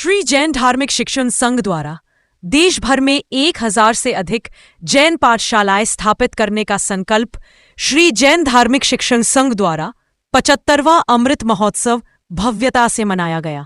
श्री जैन धार्मिक शिक्षण संघ द्वारा देश भर में 1000 से अधिक जैन पाठशालाएं स्थापित करने का संकल्प श्री जैन धार्मिक शिक्षण संघ द्वारा 75वां अमृत महोत्सव भव्यता से मनाया गया।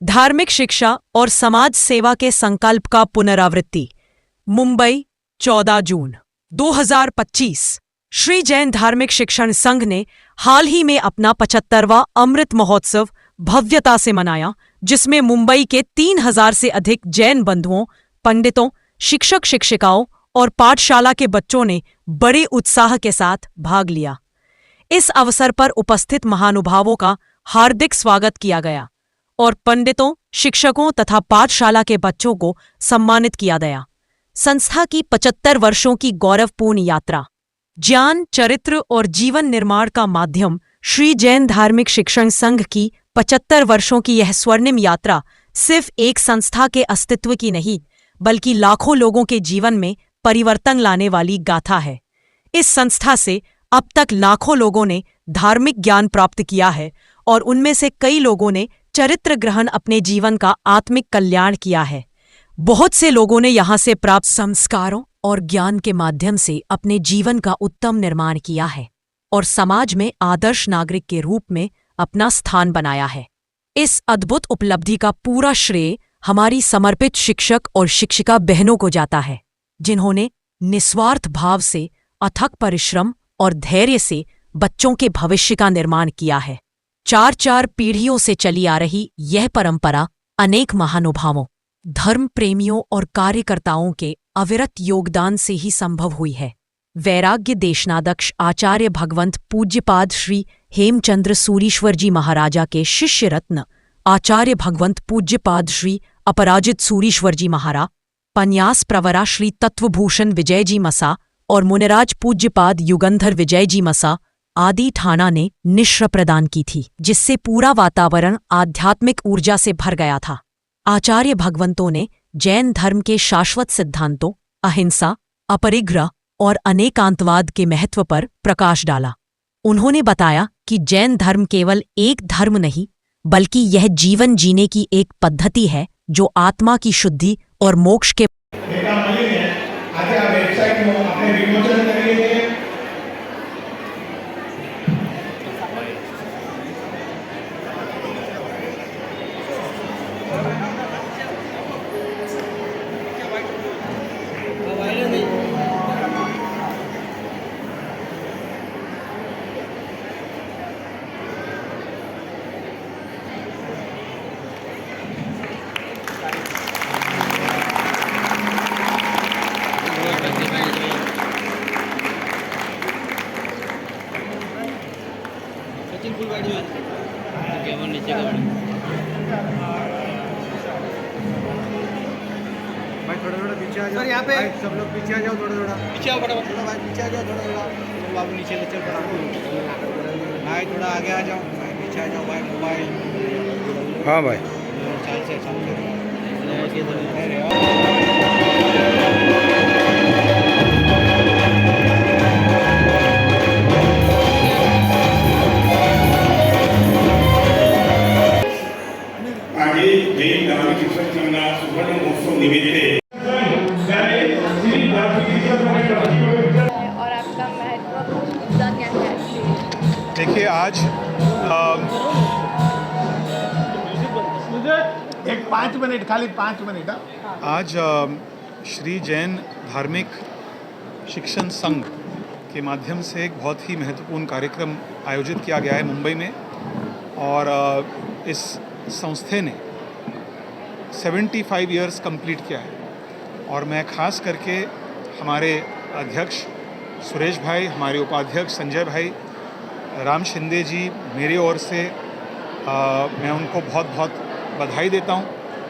धार्मिक शिक्षा और समाज सेवा के संकल्प का पुनरावृत्ति। मुंबई, 14 जून 2025। श्री जैन धार्मिक शिक्षण संघ ने हाल ही में अपना 75वां अमृत महोत्सव भव्यता से मनाया, जिसमें मुंबई के 3000 से अधिक जैन बंधुओं, पंडितों, शिक्षक शिक्षिकाओं और पाठशाला के बच्चों ने बड़े उत्साह के साथ भाग लिया। इस अवसर पर उपस्थित महानुभावों का हार्दिक स्वागत किया गया और पंडितों, शिक्षकों तथा पाठशाला के बच्चों को सम्मानित किया गया। संस्था की 75 वर्षों की गौरवपूर्ण यात्रा, ज्ञान, चरित्र और जीवन निर्माण का माध्यम श्री जैन धार्मिक शिक्षण संघ की 75 वर्षों की यह स्वर्णिम यात्रा सिर्फ एक संस्था के अस्तित्व की नहीं, बल्कि लाखों लोगों के जीवन में परिवर्तन लाने वाली गाथा है। इस संस्था से अब तक लाखों लोगों ने धार्मिक ज्ञान प्राप्त किया है और उनमें से कई लोगों ने चरित्र ग्रहण अपने जीवन का आत्मिक कल्याण किया है। बहुत से लोगों ने यहाँ से प्राप्त संस्कारों और ज्ञान के माध्यम से अपने जीवन का उत्तम निर्माण किया है और समाज में आदर्श नागरिक के रूप में अपना स्थान बनाया है। इस अद्भुत उपलब्धि का पूरा श्रेय हमारी समर्पित शिक्षक और शिक्षिका बहनों को जाता है, जिन्होंने निस्वार्थ भाव से, अथक परिश्रम और धैर्य से बच्चों के भविष्य का निर्माण किया है। 4 पीढ़ियों से चली आ रही यह परंपरा अनेक महानुभावों, धर्म प्रेमियों और कार्यकर्ताओं के अविरत योगदान से ही संभव हुई है। वैराग्य देशनादक्ष आचार्य भगवंत पूज्यपाद श्री हेमचंद्र सूरीश्वर जी महाराजा के शिष्य रत्न आचार्य भगवंत पूज्यपाद श्री अपराजित सूरीश्वर जी महाराज, पन्यास प्रवरा श्री तत्वभूषण विजय जी मसा और मुनिराज पूज्यपाद युगंधर विजय जी मसा आदि ठाणा ने निश्र प्रदान की थी, जिससे पूरा वातावरण आध्यात्मिक ऊर्जा से भर गया था। आचार्य भगवंतों ने जैन धर्म के शाश्वत सिद्धांतों, अहिंसा, अपरिग्रह और अनेकांतवाद के महत्व पर प्रकाश डाला। उन्होंने बताया कि जैन धर्म केवल एक धर्म नहीं, बल्कि यह जीवन जीने की एक पद्धति है जो आत्मा की शुद्धि और मोक्ष के नीचे का भाई थोड़ा पीछे आ जाओ। यहाँ पे सब लोग पीछे आ जाओ, थोड़ा पीछे आओ, थोड़ा भाई पीछे आ जाओ, थोड़ा बाबू नीचे ले चल भाई, थोड़ा आगे आ जाओ भाई, पीछे आ जाओ भाई। मोबाइल हाँ भाई, चाल से जैन धार्मिक शिक्षण संघ सुवर्ण महोत्सव निमित्त और आपका महत्वपूर्ण मुद्दा क्या है? देखिए, आज एक 5 मिनट, खाली 5 मिनट। आज श्री जैन धार्मिक शिक्षण संघ के माध्यम से एक बहुत ही महत्वपूर्ण कार्यक्रम आयोजित किया गया है मुंबई में, और इस संस्थे ने 75 ईयर्स कंप्लीट किया है। और मैं खास करके हमारे अध्यक्ष सुरेश भाई, हमारे उपाध्यक्ष संजय भाई, राम शिंदे जी, मेरी ओर से मैं उनको बहुत बहुत बधाई देता हूं।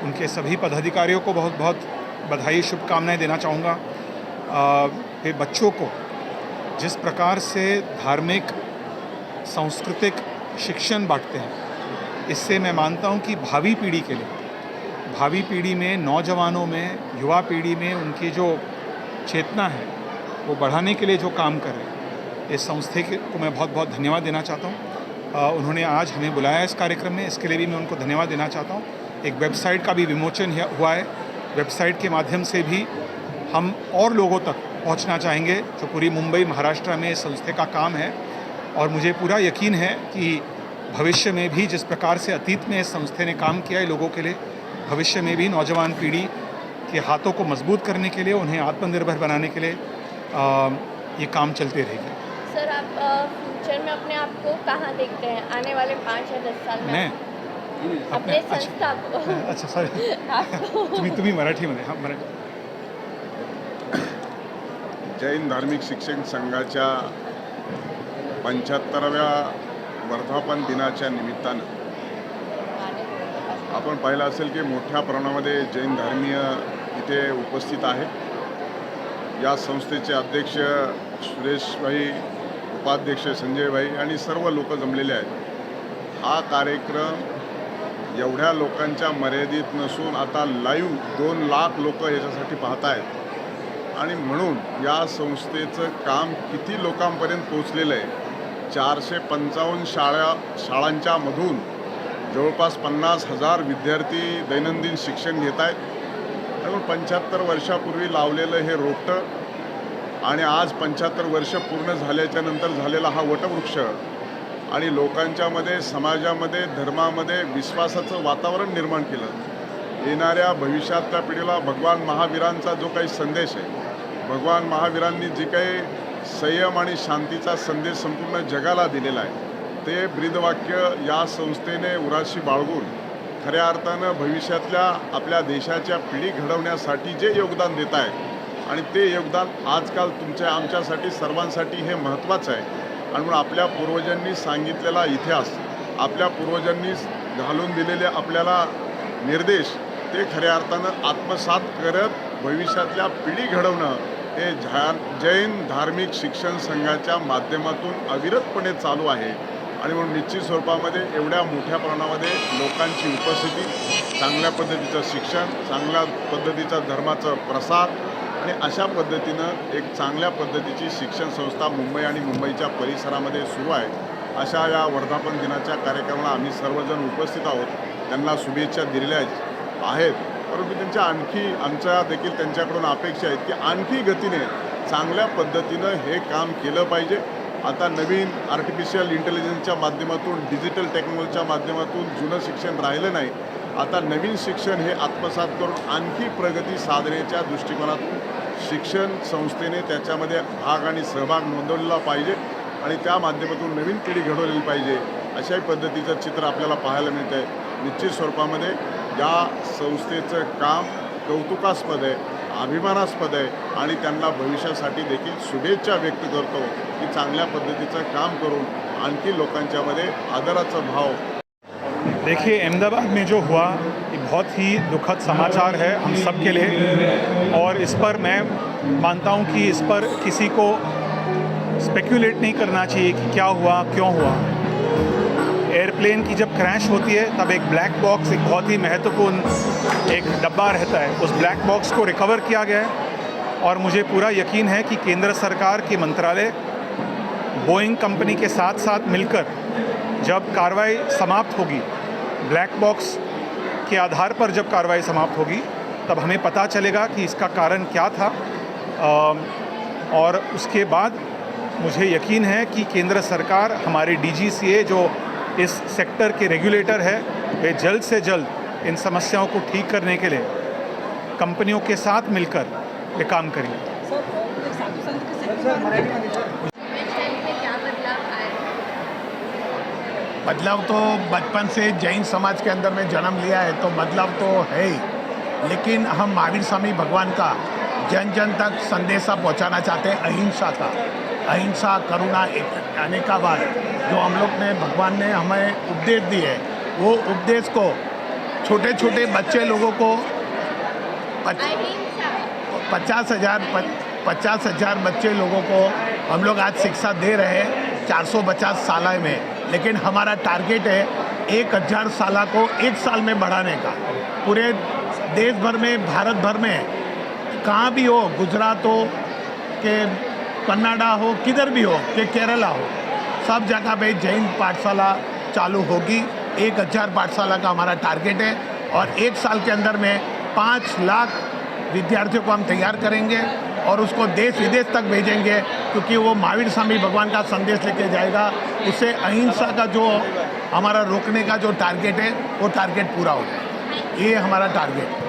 उनके सभी पदाधिकारियों को बहुत बहुत बधाई, शुभकामनाएं देना चाहूँगा। वे बच्चों को जिस प्रकार से धार्मिक, सांस्कृतिक शिक्षण बांटते हैं, इससे मैं मानता हूं कि भावी पीढ़ी के लिए, भावी पीढ़ी में, नौजवानों में, युवा पीढ़ी में उनकी जो चेतना है वो बढ़ाने के लिए जो काम कर रहे हैं, इस संस्थे को मैं बहुत बहुत धन्यवाद देना चाहता हूँ। उन्होंने आज हमें बुलाया इस कार्यक्रम में, इसके लिए भी मैं उनको धन्यवाद देना चाहता हूँ। एक वेबसाइट का भी विमोचन हुआ है। वेबसाइट के माध्यम से भी हम और लोगों तक पहुंचना चाहेंगे जो पूरी मुंबई महाराष्ट्र में इस संस्था का काम है। और मुझे पूरा यकीन है कि भविष्य में भी जिस प्रकार से अतीत में इस संस्था ने काम किया है लोगों के लिए, भविष्य में भी नौजवान पीढ़ी के हाथों को मजबूत करने के लिए, उन्हें आत्मनिर्भर बनाने के लिए ये काम चलते रहेगी। सर, आप फ्यूचर में अपने आप को कहाँ देखते हैं आने वाले 5 या 10 साल में? मैं अपने संस्था को। अच्छा सॉरी आपको तुम्ही मराठीमध्ये हां मराठी जैन धार्मिक शिक्षण संघाच्या 75व्या वर्धापन दिनाच्या निमित्तानं आपण पाहिलं असेल की मोठ्या प्रमाणामध्ये जैन धर्मीय इथे उपस्थित आहेत। या संस्थेचे अध्यक्ष सुरेशभाई, उपाध्यक्ष संजयभाई आणि सर्व लोक जमलेले आहेत। हा कार्यक्रम एवढ्या लोकांच्या मर्यादित नसून आता लाईव्ह 2 लाख लोक याच्यासाठी पाहत आहेत आणि म्हणून या संस्थेचं काम किती लोकांपर्यंत पोहोचलेलं आहे। 455 शाळांच्या मधून जवळपास 50,000 विद्यार्थी दैनंदिन शिक्षण घेत आहेत आणि 75 वर्षापूर्वी लावलेलं हे रोपटं आणि आज 75 वर्ष पूर्ण झाल्याच्या नंतर झालेला हा वटवृक्ष आणि लोकांच्यामध्ये, समाजामध्ये, धर्मामध्ये विश्वासाचं वातावरण निर्माण केलं। येणाऱ्या भविष्यातल्या पिढीला भगवान महावीरांचा जो काही संदेश आहे, भगवान महावीरांनी जी काही संयम आणि शांतीचा संदेश संपूर्ण जगाला दिलेला आहे, ते ब्रीदवाक्य या संस्थेने उराशी बाळगून खऱ्या अर्थानं भविष्यातल्या आपल्या देशाच्या पिढी घडवण्यासाठी जे योगदान देत आहेत आणि ते योगदान आजकाल तुमच्या आमच्यासाठी सर्वांसाठी हे महत्त्वाचं आहे। आणि म्हणून आपल्या पूर्वजांनी सांगितलेला इतिहास, आपल्या पूर्वजांनी घालून दिलेले आपल्याला निर्देश ते खऱ्या अर्थानं आत्मसात करत भविष्यातल्या पिढी घडवणं हे जैन धार्मिक शिक्षण संघाच्या माध्यमातून अविरतपणे चालू आहे। आणि म्हणून निश्चित स्वरूपामध्ये एवढ्या मोठ्या प्रमाणामध्ये लोकांची उपस्थिती, चांगल्या पद्धतीचं शिक्षण, चांगल्या पद्धतीचा धर्माचा प्रसार आणि अशा पद्धतीनं एक चांगल्या पद्धतीची शिक्षण संस्था मुंबई आणि मुंबईच्या परिसरामध्ये सुरू आहे। अशा या वर्धापन दिनाच्या कार्यक्रमाला आम्ही सर्वजण उपस्थित आहोत। त्यांना शुभेच्छा दिलेल्या आहेत, परंतु त्यांच्या आणखी आमच्या देखील त्यांच्याकडून अपेक्षा आहेत की आणखी गतीने चांगल्या पद्धतीनं हे काम केलं पाहिजे। आता नवीन आर्टिफिशियल इंटेलिजन्सच्या माध्यमातून, डिजिटल टेक्नॉलॉजीच्या माध्यमातून जुनं शिक्षण राहिलं नाही। आता नवीन शिक्षण हे आत्मसात करून आणखी प्रगती साधण्याच्या दृष्टिकोनातून शिक्षण संस्थेने त्याच्यामध्ये भाग आणि सहभाग नोंदवलेला पाहिजे आणि त्या माध्यमातून नवीन पिढी घडवलेली पाहिजे। अशाही पद्धतीचं चित्र आपल्याला पाहायला मिळतं आहे। निश्चित स्वरूपामध्ये या संस्थेचं काम कौतुकास्पद आहे, अभिमानास्पद आहे आणि त्यांना भविष्यासाठी देखील शुभेच्छा व्यक्त करतो की चांगल्या पद्धतीचं काम करून आणखी लोकांच्यामध्ये आदराचा भाव। देखिए, अहमदाबाद में जो हुआ ये बहुत ही दुखद समाचार है हम सब के लिए, और इस पर मैं मानता हूँ कि इस पर किसी को स्पेक्युलेट नहीं करना चाहिए कि क्या हुआ, क्यों हुआ। एयरप्लेन की जब क्रैश होती है तब एक ब्लैक बॉक्स, एक बहुत ही महत्वपूर्ण एक डब्बा रहता है, उस ब्लैक बॉक्स को रिकवर किया गया है। और मुझे पूरा यकीन है कि केंद्र सरकार के मंत्रालय बोइंग कंपनी के साथ साथ मिलकर जब कार्रवाई समाप्त होगी, ब्लैक बॉक्स के आधार पर जब कार्रवाई समाप्त होगी, तब हमें पता चलेगा कि इसका कारण क्या था। और उसके बाद मुझे यकीन है कि केंद्र सरकार, हमारे DGCA जो इस सेक्टर के रेगुलेटर है, वे जल्द से जल्द इन समस्याओं को ठीक करने के लिए कंपनियों के साथ मिलकर वे काम करेंगे। क्या बदलाव आए? बदलाव तो बचपन से जैन समाज के अंदर में जन्म लिया है, तो बदलाव तो है ही, लेकिन हम महावीर स्वामी भगवान का जन जन तक संदेशा पहुंचाना चाहते हैं, अहिंसा का। अहिंसा, करुणा, अनेकावाद जो हम लोग ने, भगवान ने हमें उपदेश दिए है, वो उपदेश को छोटे छोटे बच्चे लोगों को 50,000 बच्चे लोगों को हम लोग आज शिक्षा दे रहे हैं 450 साल में, लेकिन हमारा टारगेट है 1,000 साल को 1 साल में बढ़ाने का। पूरे देश भर में, भारत भर में कहाँ भी हो, गुजरात हो कि कन्नाडा हो, किधर भी हो कि केरला हो, सब जगह पे जैन पाठशाला चालू होगी। 1,000 पाठशाला का हमारा टारगेट है। और 1 साल के अंदर में 5 लाख विद्यार्थियों को हम तैयार करेंगे और उसको देश विदेश तक भेजेंगे, क्योंकि वो महावीर स्वामी भगवान का संदेश लेके जाएगा। उससे अहिंसा का जो हमारा रोकने का जो टारगेट है वो टारगेट पूरा हो जाएगा। ये हमारा टारगेट है।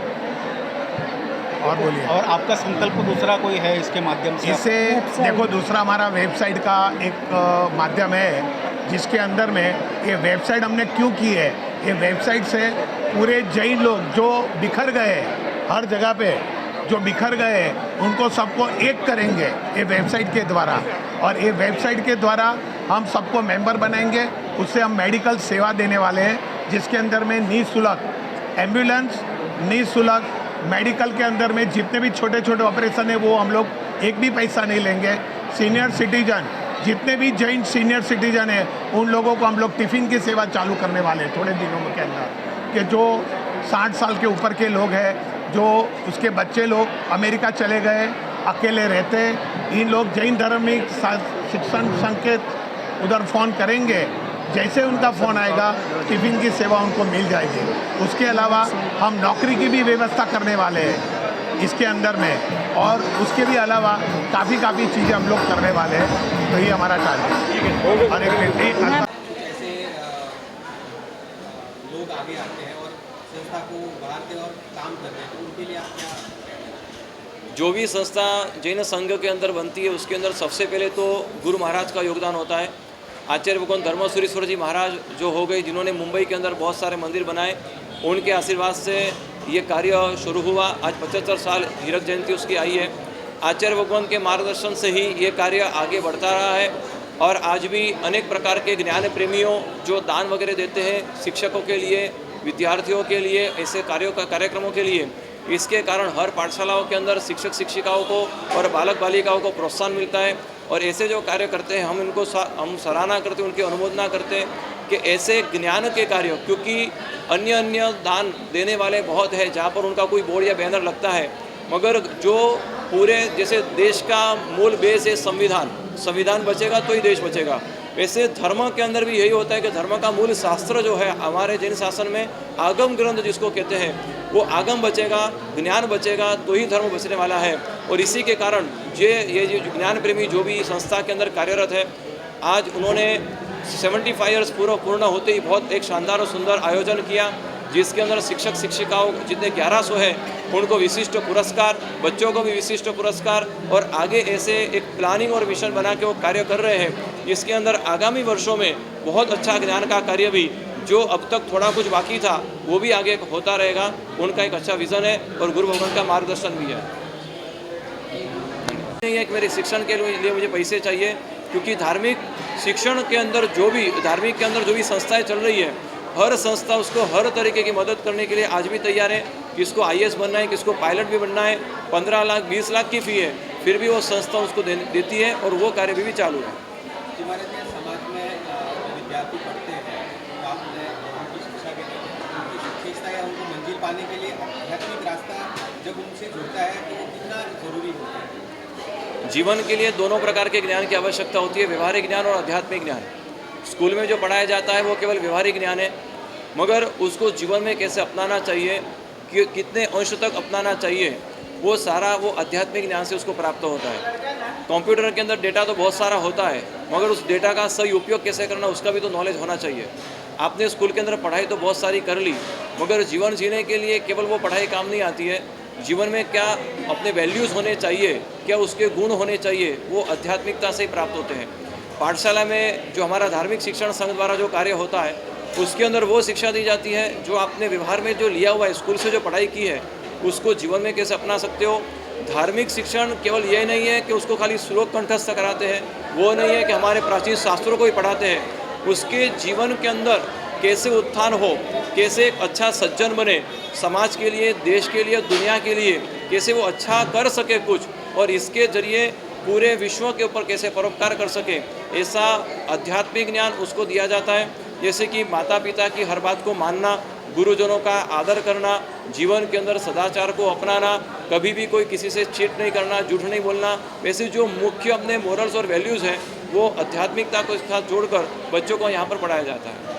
और बोलिए। और आपका संकल्प दूसरा कोई है इसके माध्यम से? इससे देखो, दूसरा हमारा वेबसाइट का एक माध्यम है, जिसके अंदर में ये वेबसाइट हमने क्यों की है, ये वेबसाइट से पूरे जैन लोग जो बिखर गए हर जगह पे जो बिखर गए उनको सबको एक करेंगे ये वेबसाइट के द्वारा। और ये वेबसाइट के द्वारा हम सबको मेंबर बनाएंगे। उससे हम मेडिकल सेवा देने वाले हैं, जिसके अंदर में निःशुल्क एम्बुलेंस, निःशुल्क मेडिकल के अंदर में जितने भी छोटे छोटे ऑपरेशन है वो हम लोग एक भी पैसा नहीं लेंगे। सीनियर सिटीजन, जितने भी जैन सीनियर सिटीजन है उन लोगों को हम लोग टिफ़िन की सेवा चालू करने वाले हैं थोड़े दिनों के अंदर। कि जो 60 साल के ऊपर के लोग हैं, जो उसके बच्चे लोग अमेरिका चले गए, अकेले रहते, इन लोग जैन धार्मिक शिक्षण संघ के उधर फ़ोन करेंगे, जैसे उनका फ़ोन आएगा टिफ़िन की सेवा उनको मिल जाएगी। उसके अलावा हम नौकरी की भी व्यवस्था करने वाले हैं इसके अंदर में, और उसके भी अलावा काफ़ी चीज़ें हम लोग करने वाले हैं। तो ये हमारा टारगेट है। और एक मिनट, ऐसे लोग आगे आते हैं और संस्था को बढ़ाते और काम करते हैं, तो उनके लिए आप क्या? जो भी संस्था जैन संघ के अंदर बनती है उसके अंदर सबसे पहले तो गुरु महाराज का योगदान होता है। आचार्य भगवान धर्मसुरेश्वर जी महाराज जो हो गए, जिन्होंने मुंबई के अंदर बहुत सारे मंदिर बनाए, उनके आशीर्वाद से ये कार्य शुरू हुआ। आज 75 साल हीरक जयंती उसकी आई है। आचार्य भगवान के मार्गदर्शन से ही ये कार्य आगे बढ़ता रहा है। और आज भी अनेक प्रकार के ज्ञान प्रेमियों जो दान वगैरह देते हैं शिक्षकों के लिए, विद्यार्थियों के लिए, ऐसे कार्यक्रमों के लिए, इसके कारण हर पाठशालाओं के अंदर शिक्षक शिक्षिकाओं को और बालक बालिकाओं को प्रोत्साहन मिलता है। और ऐसे जो कार्य करते हैं हम इनको हम सराहना करते हैं, उनकी अनुमोदना करते हैं कि ऐसे ज्ञान के कार्य, क्योंकि अन्य दान देने वाले बहुत है जहाँ पर उनका कोई बोर्ड या बैनर लगता है, मगर जो पूरे जैसे देश का मूल बेस है संविधान बचेगा तो ही देश बचेगा। वैसे धर्म के अंदर भी यही होता है कि धर्म का मूल शास्त्र जो है हमारे जैन शासन में आगम ग्रंथ जिसको कहते हैं, वो आगम बचेगा, ज्ञान बचेगा तो ही धर्म बचने वाला है। और इसी के कारण ये जो ज्ञान प्रेमी जो भी संस्था के अंदर कार्यरत है, आज उन्होंने 75 ईयर्स पूर्ण होते ही बहुत एक शानदार और सुंदर आयोजन किया, जिसके अंदर शिक्षक शिक्षिकाओं जितने 1100 हैं उनको विशिष्ट पुरस्कार, बच्चों को भी विशिष्ट पुरस्कार, और आगे ऐसे एक प्लानिंग और मिशन बना के वो कार्य कर रहे हैं। इसके अंदर आगामी वर्षों में बहुत अच्छा ज्ञान का कार्य भी, जो अब तक थोड़ा कुछ बाकी था, वो भी आगे होता रहेगा। उनका एक अच्छा विज़न है और गुरु भगवान का मार्गदर्शन भी है। नहीं है कि मेरे शिक्षण के लिए मुझे पैसे चाहिए, क्योंकि धार्मिक शिक्षण के अंदर जो भी संस्थाएं चल रही है, हर संस्था उसको हर तरीके की मदद करने के लिए आज भी तैयार है। किसको IAS बनना है, किसको पायलट भी बनना है, 15 लाख 20 लाख की फ़ी है, फिर भी वो संस्था उसको देती है और वो कार्य भी चालू है। हमारे समाज में विद्यार्थी पढ़ते हैं, तो आपने उनकी शिक्षा के लिए उनकी शिक्षा या उनको मंजिल पाने के लिए आध्यात्मिक रास्ता जब उनसे जुड़ता है तो वो कितना ज़रूरी होता है? जीवन के लिए दोनों प्रकार के ज्ञान की आवश्यकता होती है, व्यवहारिक ज्ञान और आध्यात्मिक ज्ञान। स्कूल में जो पढ़ाया जाता है वो केवल व्यवहारिक ज्ञान है, मगर उसको जीवन में कैसे अपनाना चाहिए, कि कितने अंश तक अपनाना चाहिए, वो सारा वो आध्यात्मिक ज्ञान से उसको प्राप्त होता है। कंप्यूटर के अंदर डेटा तो बहुत सारा होता है, मगर उस डेटा का सही उपयोग कैसे करना उसका भी तो नॉलेज होना चाहिए। आपने स्कूल के अंदर पढ़ाई तो बहुत सारी कर ली, मगर जीवन जीने के लिए केवल वो पढ़ाई काम नहीं आती है। जीवन में क्या अपने वैल्यूज़ होने चाहिए, क्या उसके गुण होने चाहिए, वो आध्यात्मिकता से ही प्राप्त होते हैं। पाठशाला में जो हमारा धार्मिक शिक्षण संघ द्वारा जो कार्य होता है, उसके अंदर वो शिक्षा दी जाती है जो आपने व्यवहार में जो लिया हुआ है, स्कूल से जो पढ़ाई की है, उसको जीवन में कैसे अपना सकते हो। धार्मिक शिक्षण केवल ये नहीं है कि उसको खाली श्लोक कंठस्थ कराते हैं, वो नहीं है कि हमारे प्राचीन शास्त्रों को ही पढ़ाते हैं। उसके जीवन के अंदर कैसे उत्थान हो, कैसे एक अच्छा सज्जन बने, समाज के लिए, देश के लिए, दुनिया के लिए कैसे वो अच्छा कर सके कुछ, और इसके जरिए पूरे विश्व के ऊपर कैसे परोपकार कर सके, ऐसा आध्यात्मिक ज्ञान उसको दिया जाता है। जैसे कि माता पिता की हर बात को मानना, गुरुजनों का आदर करना, जीवन के अंदर सदाचार को अपनाना, कभी भी कोई किसी से चीट नहीं करना, झूठ नहीं बोलना, वैसे जो मुख्य अपने मोरल्स और वैल्यूज़ हैं वो आध्यात्मिकता को साथ जोड़कर बच्चों को यहाँ पर पढ़ाया जाता है।